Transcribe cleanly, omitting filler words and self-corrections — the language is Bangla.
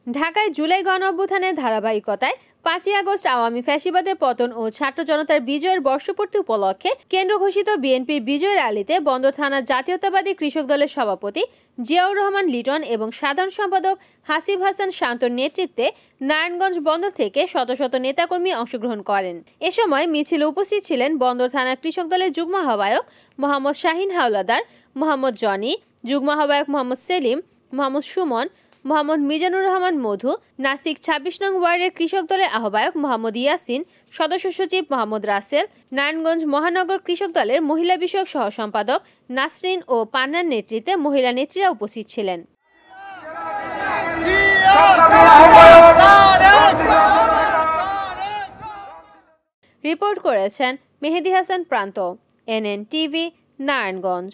ঢাকায় জুলাই গণঅভ্যুত্থানের ধারাবাহিকতায় 5ই আগস্ট আওয়ামী ফ্যাসিবাদের পতন ও ছাত্র জনতার বিজয়ের বর্ষপূর্তি উপলক্ষে কেন্দ্র ঘোষিত বিএনপির বিজয় র্যালিতে বন্দর থানার জাতীয়তাবাদী কৃষক দলের সভাপতি জিয়াউর রহমান লিটন এবং সাধারণ সম্পাদক হাসিব হাসান শান্তর নেতৃত্বে নারায়ণগঞ্জ বন্দর থেকে শত শত নেতাকর্মী অংশগ্রহণ করেন। এ সময় মিছিলে উপস্থিত ছিলেন বন্দর থানার কৃষক দলের যুগ্ম আহ্বায়ক মোহাম্মদ শাহিন হাওলাদার, মোহাম্মদ জনি, যুগ্ম আহ্বায়ক মোহাম্মদ সেলিম, মোহাম্মদ সুমন, মোহাম্মদ মিজানুর রহমান মধু, নাসিক ২৬ নং ওয়ার্ডের কৃষক দলের আহ্বায়ক মোহাম্মদ ইয়াসিন, সদস্য সচিব মোহাম্মদ রাসেল, নারায়ণগঞ্জ মহানগর কৃষক দলের মহিলা বিষয়ক সহ সম্পাদক নাসরিন ও পান্নার নেতৃত্বে মহিলা নেত্রীরা উপস্থিত ছিলেন। রিপোর্ট করেছেন মেহেদী হাসান প্রান্ত, NN টিভি, নারায়ণগঞ্জ।